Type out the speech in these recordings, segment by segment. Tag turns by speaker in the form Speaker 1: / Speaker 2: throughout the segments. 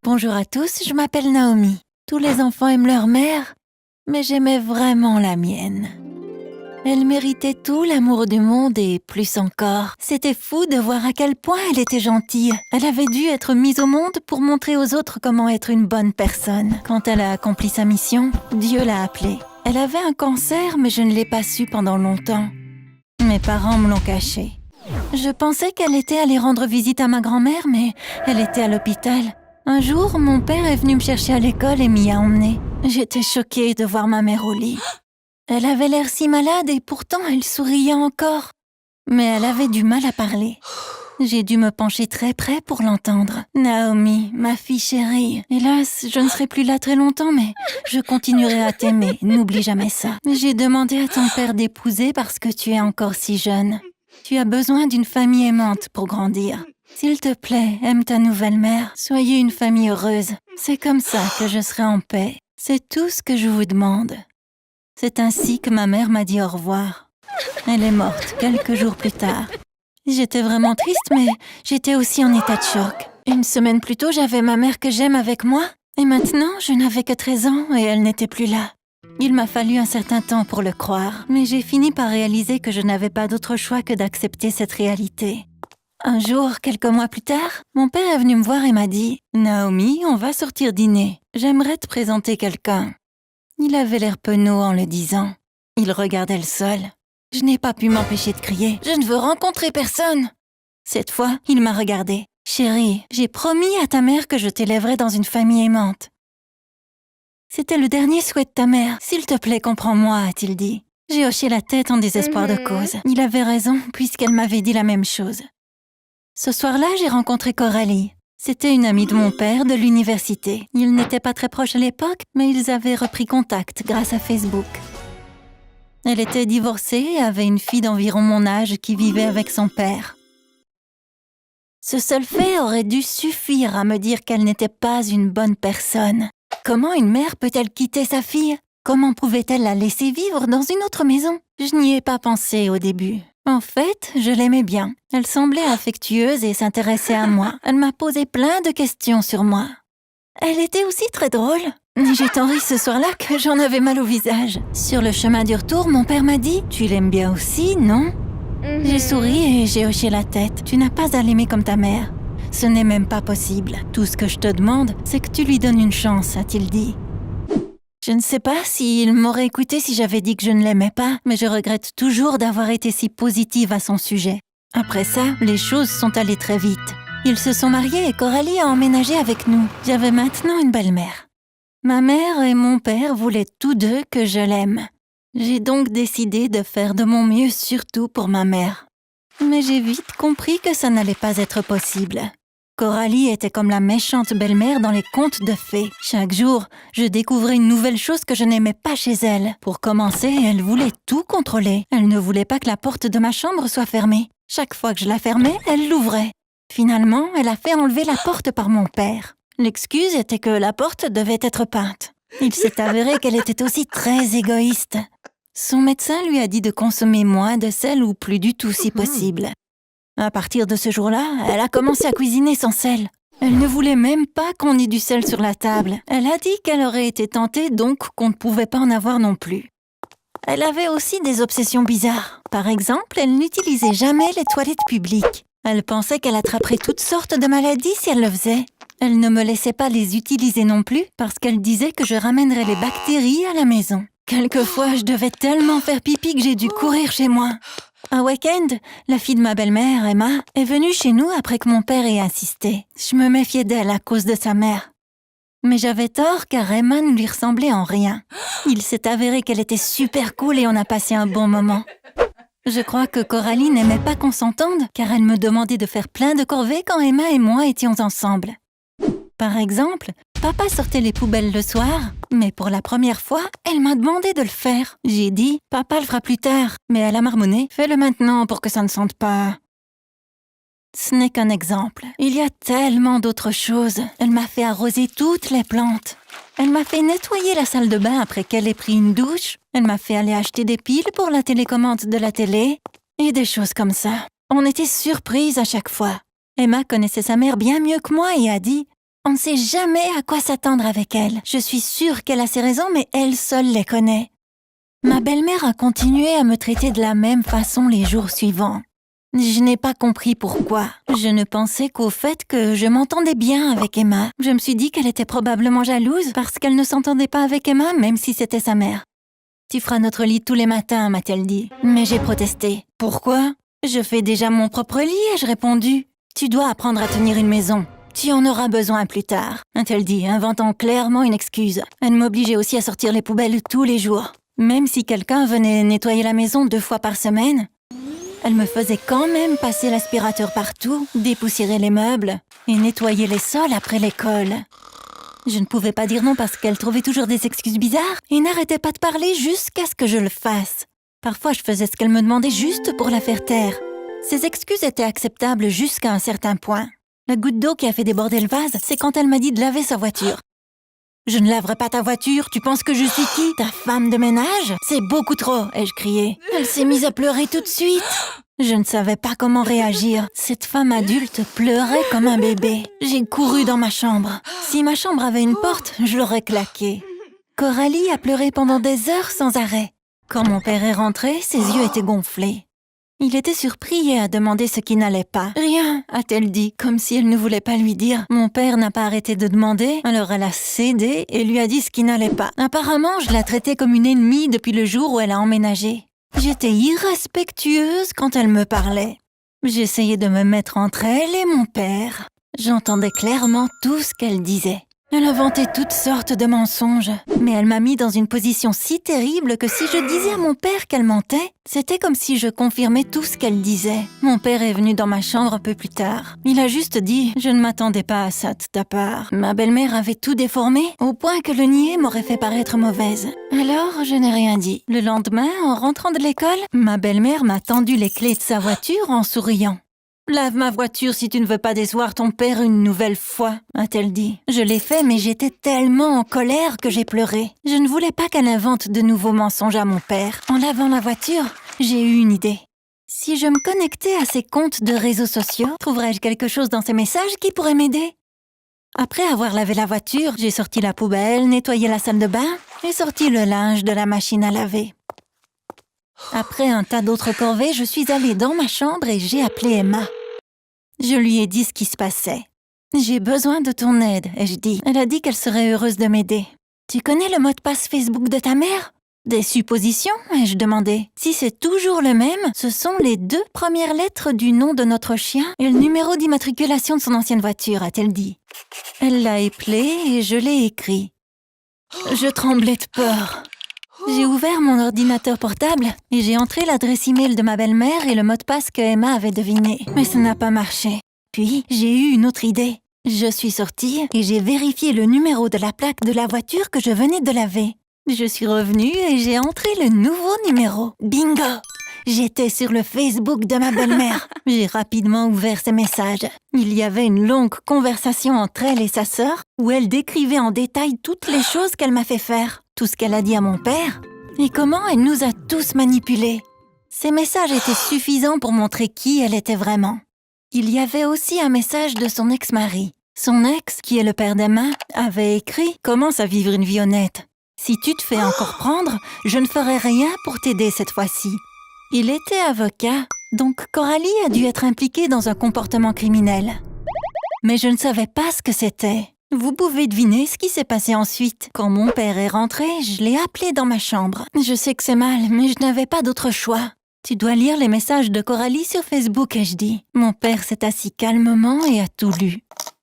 Speaker 1: Bonjour à tous, je m'appelle Naomi. Tous les enfants aiment leur mère, mais j'aimais vraiment la mienne. Elle méritait tout l'amour du monde et plus encore. C'était fou de voir à quel point elle était gentille. Elle avait dû être mise au monde pour montrer aux autres comment être une bonne personne. Quand elle a accompli sa mission, Dieu l'a appelée. Elle avait un cancer, mais je ne l'ai pas su pendant longtemps. Mes parents me l'ont caché. Je pensais qu'elle était allée rendre visite à ma grand-mère, mais elle était à l'hôpital. Un jour, mon père est venu me chercher à l'école et m'y a emmenée. J'étais choquée de voir ma mère au lit. Elle avait l'air si malade et pourtant elle souriait encore. Mais elle avait du mal à parler. J'ai dû me pencher très près pour l'entendre. « Naomi, ma fille chérie, hélas, je ne serai plus là très longtemps, mais je continuerai à t'aimer, n'oublie jamais ça. J'ai demandé à ton père d'épouser parce que tu es encore si jeune. Tu as besoin d'une famille aimante pour grandir. S'il te plaît, aime ta nouvelle mère. Soyez une famille heureuse. C'est comme ça que je serai en paix. C'est tout ce que je vous demande. » C'est ainsi que ma mère m'a dit au revoir. Elle est morte quelques jours plus tard. J'étais vraiment triste, mais j'étais aussi en état de choc. Une semaine plus tôt, j'avais ma mère que j'aime avec moi, et maintenant, je n'avais que 13 ans et elle n'était plus là. Il m'a fallu un certain temps pour le croire, mais j'ai fini par réaliser que je n'avais pas d'autre choix que d'accepter cette réalité. Un jour, quelques mois plus tard, mon père est venu me voir et m'a dit « Naomi, on va sortir dîner. J'aimerais te présenter quelqu'un. » Il avait l'air penaud en le disant. Il regardait le sol. Je n'ai pas pu m'empêcher de crier. « Je ne veux rencontrer personne !» Cette fois, il m'a regardée. « Chérie, j'ai promis à ta mère que je t'élèverais dans une famille aimante. » C'était le dernier souhait de ta mère. « S'il te plaît, comprends-moi, » a-t-il dit. J'ai hoché la tête en désespoir de cause. Il avait raison, puisqu'elle m'avait dit la même chose. Ce soir-là, j'ai rencontré Coralie. C'était une amie de mon père de l'université. Ils n'étaient pas très proches à l'époque, mais ils avaient repris contact grâce à Facebook. Elle était divorcée et avait une fille d'environ mon âge qui vivait avec son père. Ce seul fait aurait dû suffire à me dire qu'elle n'était pas une bonne personne. Comment une mère peut-elle quitter sa fille? Comment pouvait-elle la laisser vivre dans une autre maison? Je n'y ai pas pensé au début. En fait, je l'aimais bien. Elle semblait affectueuse et s'intéressait à moi. Elle m'a posé plein de questions sur moi. Elle était aussi très drôle. J'ai tant ri ce soir-là que j'en avais mal au visage. Sur le chemin du retour, mon père m'a dit « Tu l'aimes bien aussi, non ?» J'ai souri et j'ai hoché la tête. « Tu n'as pas à l'aimer comme ta mère. Ce n'est même pas possible. Tout ce que je te demande, c'est que tu lui donnes une chance, » a-t-il dit. Je ne sais pas s'il m'aurait écouté si j'avais dit que je ne l'aimais pas, mais je regrette toujours d'avoir été si positive à son sujet. Après ça, les choses sont allées très vite. Ils se sont mariés et Coralie a emménagé avec nous. J'avais maintenant une belle-mère. Ma mère et mon père voulaient tous deux que je l'aime. J'ai donc décidé de faire de mon mieux surtout pour ma mère. Mais j'ai vite compris que ça n'allait pas être possible. Coralie était comme la méchante belle-mère dans les contes de fées. Chaque jour, je découvrais une nouvelle chose que je n'aimais pas chez elle. Pour commencer, elle voulait tout contrôler. Elle ne voulait pas que la porte de ma chambre soit fermée. Chaque fois que je la fermais, elle l'ouvrait. Finalement, elle a fait enlever la porte par mon père. L'excuse était que la porte devait être peinte. Il s'est avéré qu'elle était aussi très égoïste. Son médecin lui a dit de consommer moins de sel ou plus du tout si possible. À partir de ce jour-là, elle a commencé à cuisiner sans sel. Elle ne voulait même pas qu'on ait du sel sur la table. Elle a dit qu'elle aurait été tentée, donc qu'on ne pouvait pas en avoir non plus. Elle avait aussi des obsessions bizarres. Par exemple, elle n'utilisait jamais les toilettes publiques. Elle pensait qu'elle attraperait toutes sortes de maladies si elle le faisait. Elle ne me laissait pas les utiliser non plus parce qu'elle disait que je ramènerais les bactéries à la maison. Quelquefois, je devais tellement faire pipi que j'ai dû courir chez moi. Un week-end, la fille de ma belle-mère, Emma, est venue chez nous après que mon père ait insisté. Je me méfiais d'elle à cause de sa mère. Mais j'avais tort car Emma ne lui ressemblait en rien. Il s'est avéré qu'elle était super cool et on a passé un bon moment. Je crois que Coralie n'aimait pas qu'on s'entende car elle me demandait de faire plein de corvées quand Emma et moi étions ensemble. Par exemple, papa sortait les poubelles le soir, mais pour la première fois, elle m'a demandé de le faire. J'ai dit « Papa le fera plus tard », mais elle a marmonné « Fais-le maintenant pour que ça ne sente pas ». Ce n'est qu'un exemple. Il y a tellement d'autres choses. Elle m'a fait arroser toutes les plantes. Elle m'a fait nettoyer la salle de bain après qu'elle ait pris une douche. Elle m'a fait aller acheter des piles pour la télécommande de la télé. Et des choses comme ça. On était surprises à chaque fois. Emma connaissait sa mère bien mieux que moi et a dit On ne sait jamais à quoi s'attendre avec elle. Je suis sûre qu'elle a ses raisons, mais elle seule les connaît. Ma belle-mère a continué à me traiter de la même façon les jours suivants. Je n'ai pas compris pourquoi. Je ne pensais qu'au fait que je m'entendais bien avec Emma. Je me suis dit qu'elle était probablement jalouse parce qu'elle ne s'entendait pas avec Emma, même si c'était sa mère. « Tu feras notre lit tous les matins », m'a-t-elle dit. Mais j'ai protesté. « Pourquoi ? Je fais déjà mon propre lit », ai-je répondu. « Tu dois apprendre à tenir une maison. Tu en auras besoin plus tard », a-t-elle dit, inventant clairement une excuse. Elle m'obligeait aussi à sortir les poubelles tous les jours. Même si quelqu'un venait nettoyer la maison 2 fois par semaine, elle me faisait quand même passer l'aspirateur partout, dépoussiérer les meubles et nettoyer les sols après l'école. Je ne pouvais pas dire non parce qu'elle trouvait toujours des excuses bizarres et n'arrêtait pas de parler jusqu'à ce que je le fasse. Parfois, je faisais ce qu'elle me demandait juste pour la faire taire. Ces excuses étaient acceptables jusqu'à un certain point. La goutte d'eau qui a fait déborder le vase, c'est quand elle m'a dit de laver sa voiture. « Je ne laverai pas ta voiture, tu penses que je suis qui? Ta femme de ménage? C'est beaucoup trop !» ai-je crié. Elle s'est mise à pleurer tout de suite. Je ne savais pas comment réagir. Cette femme adulte pleurait comme un bébé. J'ai couru dans ma chambre. Si ma chambre avait une porte, je l'aurais claquée. Coralie a pleuré pendant des heures sans arrêt. Quand mon père est rentré, ses yeux étaient gonflés. Il était surpris et a demandé ce qui n'allait pas. « Rien », a-t-elle dit, comme si elle ne voulait pas lui dire. Mon père n'a pas arrêté de demander, alors elle a cédé et lui a dit ce qui n'allait pas. Apparemment, je la traitais comme une ennemie depuis le jour où elle a emménagé. J'étais irrespectueuse quand elle me parlait. J'essayais de me mettre entre elle et mon père. J'entendais clairement tout ce qu'elle disait. Elle inventait toutes sortes de mensonges, mais elle m'a mis dans une position si terrible que si je disais à mon père qu'elle mentait, c'était comme si je confirmais tout ce qu'elle disait. Mon père est venu dans ma chambre un peu plus tard. Il a juste dit « Je ne m'attendais pas à ça de ta part ». Ma belle-mère avait tout déformé, au point que le nier m'aurait fait paraître mauvaise. Alors, je n'ai rien dit. Le lendemain, en rentrant de l'école, ma belle-mère m'a tendu les clés de sa voiture en souriant. « Lave ma voiture si tu ne veux pas décevoir ton père une nouvelle fois », a-t-elle dit. Je l'ai fait, mais j'étais tellement en colère que j'ai pleuré. Je ne voulais pas qu'elle invente de nouveaux mensonges à mon père. En lavant la voiture, j'ai eu une idée. Si je me connectais à ses comptes de réseaux sociaux, trouverais-je quelque chose dans ses messages qui pourrait m'aider? Après avoir lavé la voiture, j'ai sorti la poubelle, nettoyé la salle de bain et sorti le linge de la machine à laver. Après un tas d'autres corvées, je suis allée dans ma chambre et j'ai appelé Emma. Je lui ai dit ce qui se passait. « J'ai besoin de ton aide », ai-je dit. Elle a dit qu'elle serait heureuse de m'aider. « Tu connais le mot de passe Facebook de ta mère ?»« Des suppositions ?» ai-je demandé. « Si c'est toujours le même, ce sont les 2 premières lettres du nom de notre chien et le numéro d'immatriculation de son ancienne voiture », a-t-elle dit. Elle l'a épelé et je l'ai écrit. Je tremblais de peur. J'ai ouvert mon ordinateur portable et j'ai entré l'adresse email de ma belle-mère et le mot de passe que Emma avait deviné. Mais ça n'a pas marché. Puis, j'ai eu une autre idée. Je suis sortie et j'ai vérifié le numéro de la plaque de la voiture que je venais de laver. Je suis revenue et j'ai entré le nouveau numéro. Bingo! J'étais sur le Facebook de ma belle-mère. J'ai rapidement ouvert ses messages. Il y avait une longue conversation entre elle et sa sœur où elle décrivait en détail toutes les choses qu'elle m'a fait faire, tout ce qu'elle a dit à mon père et comment elle nous a tous manipulés. Ces messages étaient suffisants pour montrer qui elle était vraiment. Il y avait aussi un message de son ex-mari. Son ex, qui est le père d'Emma, avait écrit « Commence à vivre une vie honnête. Si tu te fais encore prendre, je ne ferai rien pour t'aider cette fois-ci. » Il était avocat, donc Coralie a dû être impliquée dans un comportement criminel. Mais je ne savais pas ce que c'était. Vous pouvez deviner ce qui s'est passé ensuite. Quand mon père est rentré, je l'ai appelé dans ma chambre. Je sais que c'est mal, mais je n'avais pas d'autre choix. Tu dois lire les messages de Coralie sur Facebook, ai-je dit. Mon père s'est assis calmement et a tout lu.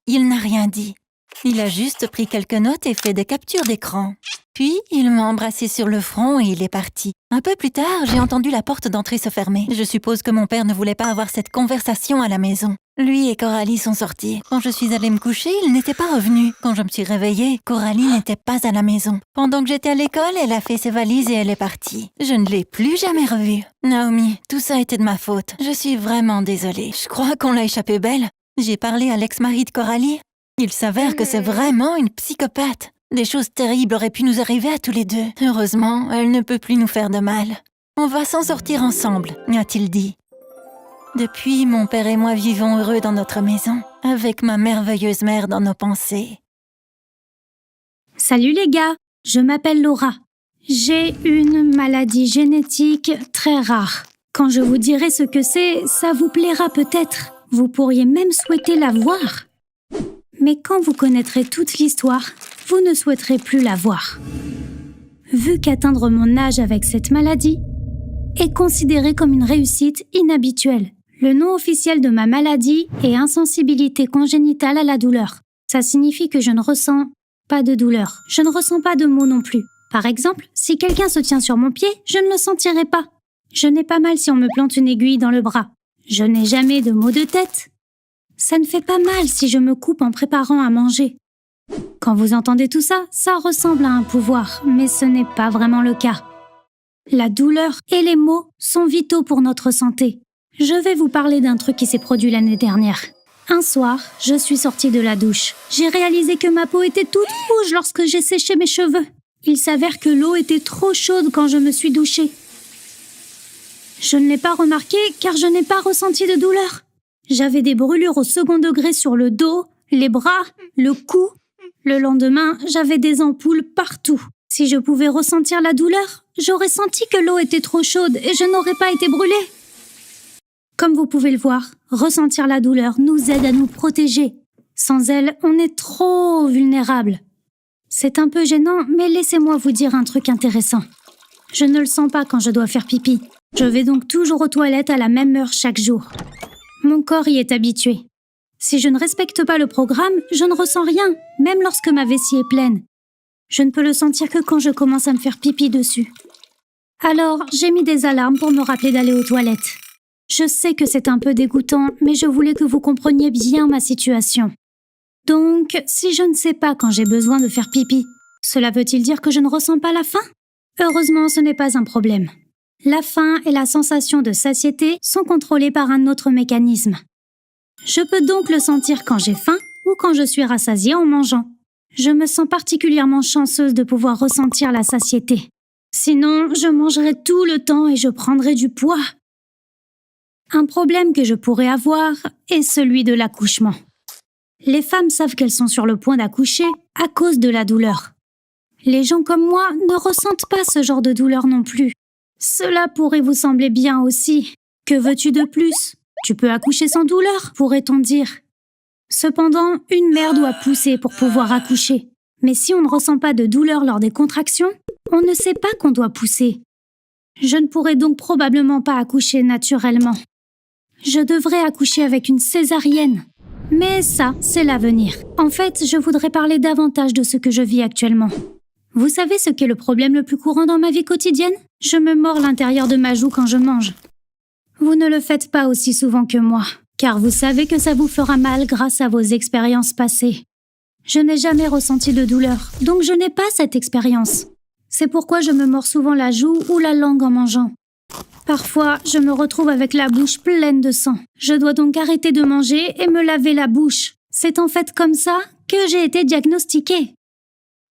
Speaker 1: Il n'a rien dit. Il a juste pris quelques notes et fait des captures d'écran. Puis, il m'a embrassé sur le front et il est parti. Un peu plus tard, j'ai entendu la porte d'entrée se fermer. Je suppose que mon père ne voulait pas avoir cette conversation à la maison. Lui et Coralie sont sortis. Quand je suis allée me coucher, il n'était pas revenu. Quand je me suis réveillée, Coralie n'était pas à la maison. Pendant que j'étais à l'école, elle a fait ses valises et elle est partie. Je ne l'ai plus jamais revue. Naomi, tout ça a été de ma faute. Je suis vraiment désolée. Je crois qu'on l'a échappé belle. J'ai parlé à l'ex-mari de Coralie. Il s'avère que c'est vraiment une psychopathe. Des choses terribles auraient pu nous arriver à tous les deux. Heureusement, elle ne peut plus nous faire de mal. On va s'en sortir ensemble, a-t-il dit. Depuis, mon père et moi vivons heureux dans notre maison, avec ma merveilleuse mère dans nos pensées.
Speaker 2: Salut les gars, je m'appelle Laura. J'ai une maladie génétique très rare. Quand je vous dirai ce que c'est, ça vous plaira peut-être. Vous pourriez même souhaiter la voir. Mais quand vous connaîtrez toute l'histoire, vous ne souhaiterez plus la voir. Vu qu'atteindre mon âge avec cette maladie est considéré comme une réussite inhabituelle. Le nom officiel de ma maladie est insensibilité congénitale à la douleur. Ça signifie que je ne ressens pas de douleur. Je ne ressens pas de maux non plus. Par exemple, si quelqu'un se tient sur mon pied, je ne le sentirai pas. Je n'ai pas mal si on me plante une aiguille dans le bras. Je n'ai jamais de maux de tête. Ça ne fait pas mal si je me coupe en préparant à manger. Quand vous entendez tout ça, ça ressemble à un pouvoir, mais ce n'est pas vraiment le cas. La douleur et les maux sont vitaux pour notre santé. Je vais vous parler d'un truc qui s'est produit l'année dernière. Un soir, je suis sortie de la douche. J'ai réalisé que ma peau était toute rouge lorsque j'ai séché mes cheveux. Il s'avère que l'eau était trop chaude quand je me suis douchée. Je ne l'ai pas remarqué car je n'ai pas ressenti de douleur. J'avais des brûlures au second degré sur le dos, les bras, le cou. Le lendemain, j'avais des ampoules partout. Si je pouvais ressentir la douleur, j'aurais senti que l'eau était trop chaude et je n'aurais pas été brûlée. Comme vous pouvez le voir, ressentir la douleur nous aide à nous protéger. Sans elle, on est trop vulnérable. C'est un peu gênant, mais laissez-moi vous dire un truc intéressant. Je ne le sens pas quand je dois faire pipi. Je vais donc toujours aux toilettes à la même heure chaque jour. Mon corps y est habitué. Si je ne respecte pas le programme, je ne ressens rien, même lorsque ma vessie est pleine. Je ne peux le sentir que quand je commence à me faire pipi dessus. Alors, j'ai mis des alarmes pour me rappeler d'aller aux toilettes. Je sais que c'est un peu dégoûtant, mais je voulais que vous compreniez bien ma situation. Donc, si je ne sais pas quand j'ai besoin de faire pipi, cela veut-il dire que je ne ressens pas la faim? Heureusement, ce n'est pas un problème. La faim et la sensation de satiété sont contrôlées par un autre mécanisme. Je peux donc le sentir quand j'ai faim ou quand je suis rassasiée en mangeant. Je me sens particulièrement chanceuse de pouvoir ressentir la satiété. Sinon, je mangerais tout le temps et je prendrais du poids. Un problème que je pourrais avoir est celui de l'accouchement. Les femmes savent qu'elles sont sur le point d'accoucher à cause de la douleur. Les gens comme moi ne ressentent pas ce genre de douleur non plus. Cela pourrait vous sembler bien aussi. Que veux-tu de plus? Tu peux accoucher sans douleur, pourrait-on dire. Cependant, une mère doit pousser pour pouvoir accoucher. Mais si on ne ressent pas de douleur lors des contractions, on ne sait pas qu'on doit pousser. Je ne pourrais donc probablement pas accoucher naturellement. Je devrais accoucher avec une césarienne. Mais ça, c'est l'avenir. En fait, je voudrais parler davantage de ce que je vis actuellement. Vous savez ce qu'est le problème le plus courant dans ma vie quotidienne? Je me mords l'intérieur de ma joue quand je mange. Vous ne le faites pas aussi souvent que moi, car vous savez que ça vous fera mal grâce à vos expériences passées. Je n'ai jamais ressenti de douleur, donc je n'ai pas cette expérience. C'est pourquoi je me mords souvent la joue ou la langue en mangeant. Parfois, je me retrouve avec la bouche pleine de sang. Je dois donc arrêter de manger et me laver la bouche. C'est en fait comme ça que j'ai été diagnostiquée.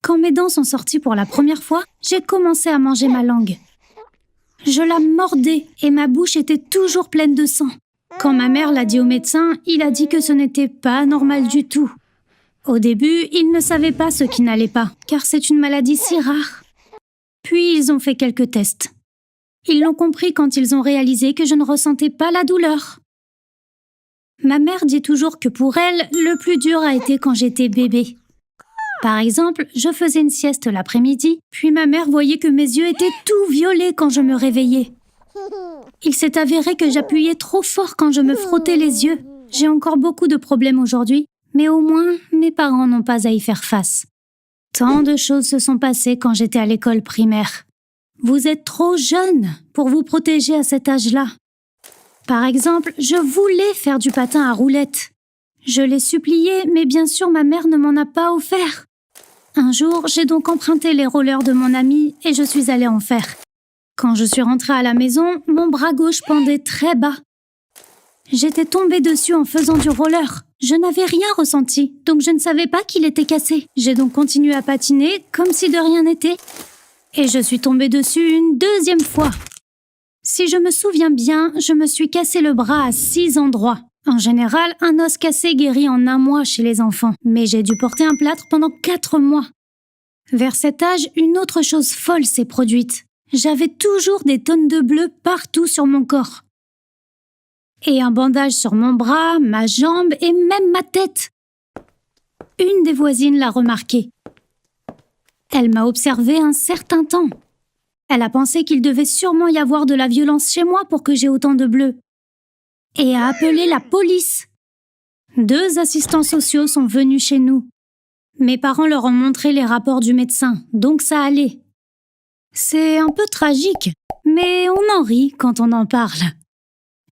Speaker 2: Quand mes dents sont sorties pour la première fois, j'ai commencé à manger ma langue. Je la mordais et ma bouche était toujours pleine de sang. Quand ma mère l'a dit au médecin, il a dit que ce n'était pas normal du tout. Au début, il ne savait pas ce qui n'allait pas, car c'est une maladie si rare. Puis ils ont fait quelques tests. Ils l'ont compris quand ils ont réalisé que je ne ressentais pas la douleur. Ma mère dit toujours que pour elle, le plus dur a été quand j'étais bébé. Par exemple, je faisais une sieste l'après-midi, puis ma mère voyait que mes yeux étaient tout violets quand je me réveillais. Il s'est avéré que j'appuyais trop fort quand je me frottais les yeux. J'ai encore beaucoup de problèmes aujourd'hui, mais au moins, mes parents n'ont pas à y faire face. Tant de choses se sont passées quand j'étais à l'école primaire. Vous êtes trop jeune pour vous protéger à cet âge-là. Par exemple, je voulais faire du patin à roulettes. Je l'ai supplié, mais bien sûr ma mère ne m'en a pas offert. Un jour, j'ai donc emprunté les rollers de mon ami et je suis allée en faire. Quand je suis rentrée à la maison, mon bras gauche pendait très bas. J'étais tombée dessus en faisant du roller. Je n'avais rien ressenti, donc je ne savais pas qu'il était cassé. J'ai donc continué à patiner comme si de rien n'était. Et je suis tombée dessus une deuxième fois. Si je me souviens bien, je me suis cassé le bras à 6 endroits. En général, un os cassé guérit en 1 mois chez les enfants, mais j'ai dû porter un plâtre pendant 4 mois. Vers cet âge, une autre chose folle s'est produite. J'avais toujours des tonnes de bleu partout sur mon corps. Et un bandage sur mon bras, ma jambe et même ma tête. Une des voisines l'a remarqué. Elle m'a observé un certain temps. Elle a pensé qu'il devait sûrement y avoir de la violence chez moi pour que j'ai autant de bleu. Et a appelé la police. 2 assistants sociaux sont venus chez nous. Mes parents leur ont montré les rapports du médecin, donc ça allait. C'est un peu tragique, mais on en rit quand on en parle.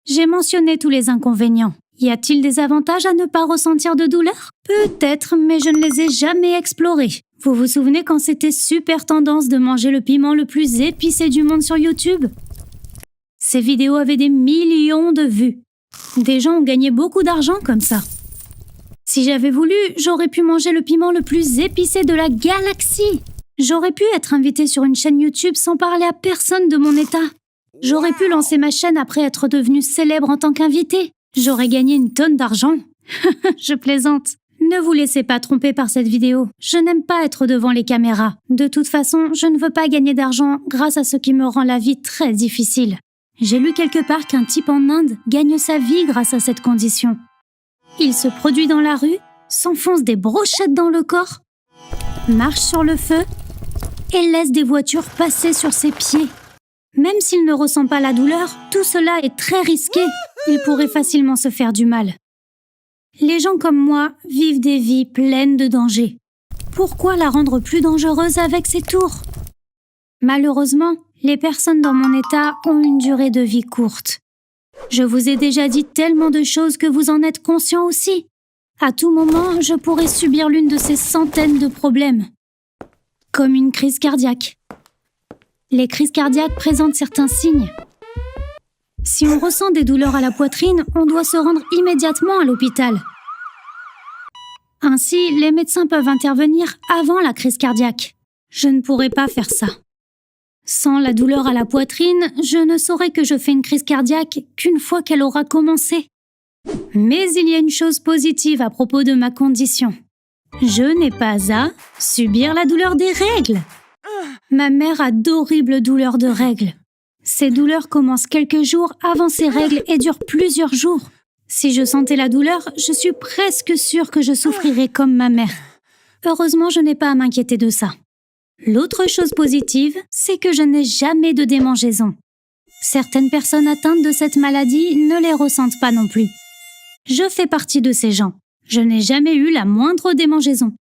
Speaker 2: J'ai mentionné tous les inconvénients. Y a-t-il des avantages à ne pas ressentir de douleur? Peut-être, mais je ne les ai jamais explorés. Vous vous souvenez quand c'était super tendance de manger le piment le plus épicé du monde sur YouTube? Ces vidéos avaient des millions de vues. Des gens ont gagné beaucoup d'argent comme ça. Si j'avais voulu, j'aurais pu manger le piment le plus épicé de la galaxie. J'aurais pu être invitée sur une chaîne YouTube sans parler à personne de mon état. J'aurais pu lancer ma chaîne après être devenue célèbre en tant qu'invitée. J'aurais gagné une tonne d'argent. Je plaisante. Ne vous laissez pas tromper par cette vidéo. Je n'aime pas être devant les caméras. De toute façon, je ne veux pas gagner d'argent grâce à ce qui me rend la vie très difficile. J'ai lu quelque part qu'un type en Inde gagne sa vie grâce à cette condition. Il se produit dans la rue, s'enfonce des brochettes dans le corps, marche sur le feu et laisse des voitures passer sur ses pieds. Même s'il ne ressent pas la douleur, tout cela est très risqué. Il pourrait facilement se faire du mal. Les gens comme moi vivent des vies pleines de dangers. Pourquoi la rendre plus dangereuse avec ces tours? Malheureusement, les personnes dans mon état ont une durée de vie courte. Je vous ai déjà dit tellement de choses que vous en êtes conscient aussi. À tout moment, je pourrais subir l'une de ces centaines de problèmes. Comme une crise cardiaque. Les crises cardiaques présentent certains signes. Si on ressent des douleurs à la poitrine, on doit se rendre immédiatement à l'hôpital. Ainsi, les médecins peuvent intervenir avant la crise cardiaque. Je ne pourrais pas faire ça. Sans la douleur à la poitrine, je ne saurais que je fais une crise cardiaque qu'une fois qu'elle aura commencé. Mais il y a une chose positive à propos de ma condition. Je n'ai pas à subir la douleur des règles. Ma mère a d'horribles douleurs de règles. Ces douleurs commencent quelques jours avant ces règles et durent plusieurs jours. Si je sentais la douleur, je suis presque sûre que je souffrirais comme ma mère. Heureusement, je n'ai pas à m'inquiéter de ça. L'autre chose positive, c'est que je n'ai jamais de démangeaison. Certaines personnes atteintes de cette maladie ne les ressentent pas non plus. Je fais partie de ces gens. Je n'ai jamais eu la moindre démangeaison.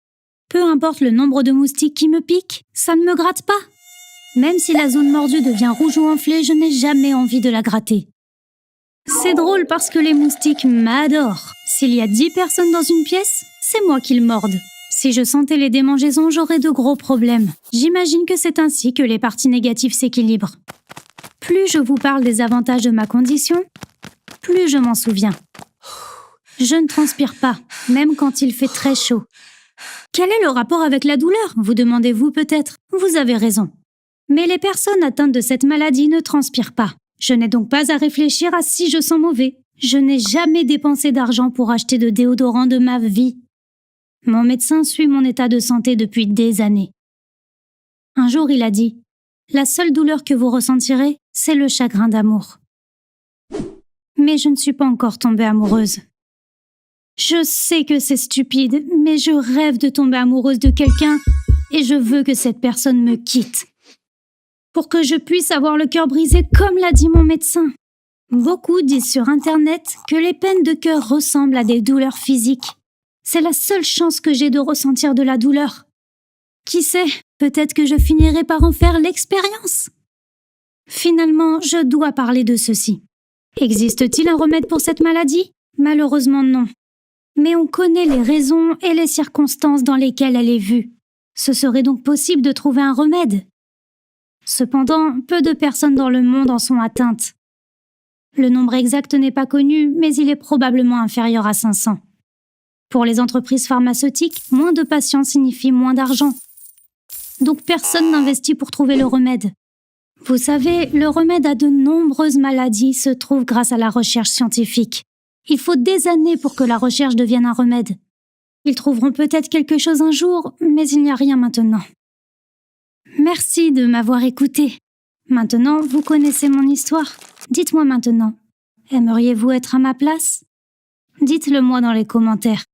Speaker 2: Peu importe le nombre de moustiques qui me piquent, ça ne me gratte pas. Même si la zone mordue devient rouge ou enflée, je n'ai jamais envie de la gratter. C'est drôle parce que les moustiques m'adorent. S'il y a 10 personnes dans une pièce, c'est moi qu'ils mordent. Si je sentais les démangeaisons, j'aurais de gros problèmes. J'imagine que c'est ainsi que les parties négatives s'équilibrent. Plus je vous parle des avantages de ma condition, plus je m'en souviens. Je ne transpire pas, même quand il fait très chaud. Quel est le rapport avec la douleur, vous demandez-vous peut-être? Vous avez raison. Mais les personnes atteintes de cette maladie ne transpirent pas. Je n'ai donc pas à réfléchir à si je sens mauvais. Je n'ai jamais dépensé d'argent pour acheter de déodorant de ma vie. Mon médecin suit mon état de santé depuis des années. Un jour, il a dit « La seule douleur que vous ressentirez, c'est le chagrin d'amour. » Mais je ne suis pas encore tombée amoureuse. Je sais que c'est stupide, mais je rêve de tomber amoureuse de quelqu'un et je veux que cette personne me quitte. Pour que je puisse avoir le cœur brisé comme l'a dit mon médecin. Beaucoup disent sur Internet que les peines de cœur ressemblent à des douleurs physiques. C'est la seule chance que j'ai de ressentir de la douleur. Qui sait, peut-être que je finirai par en faire l'expérience. Finalement, je dois parler de ceci. Existe-t-il un remède pour cette maladie? Malheureusement non. Mais on connaît les raisons et les circonstances dans lesquelles elle est vue. Ce serait donc possible de trouver un remède. Cependant, peu de personnes dans le monde en sont atteintes. Le nombre exact n'est pas connu, mais il est probablement inférieur à 500. Pour les entreprises pharmaceutiques, moins de patients signifie moins d'argent. Donc personne n'investit pour trouver le remède. Vous savez, le remède à de nombreuses maladies se trouve grâce à la recherche scientifique. Il faut des années pour que la recherche devienne un remède. Ils trouveront peut-être quelque chose un jour, mais il n'y a rien maintenant. Merci de m'avoir écouté. Maintenant, vous connaissez mon histoire. Dites-moi maintenant, aimeriez-vous être à ma place? Dites-le moi dans les commentaires.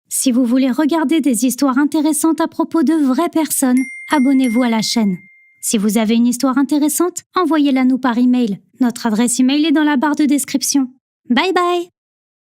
Speaker 2: Si vous voulez regarder des histoires intéressantes à propos de vraies personnes, abonnez-vous à la chaîne. Si vous avez une histoire intéressante, envoyez-la nous par email. Notre adresse email est dans la barre de description. Bye bye!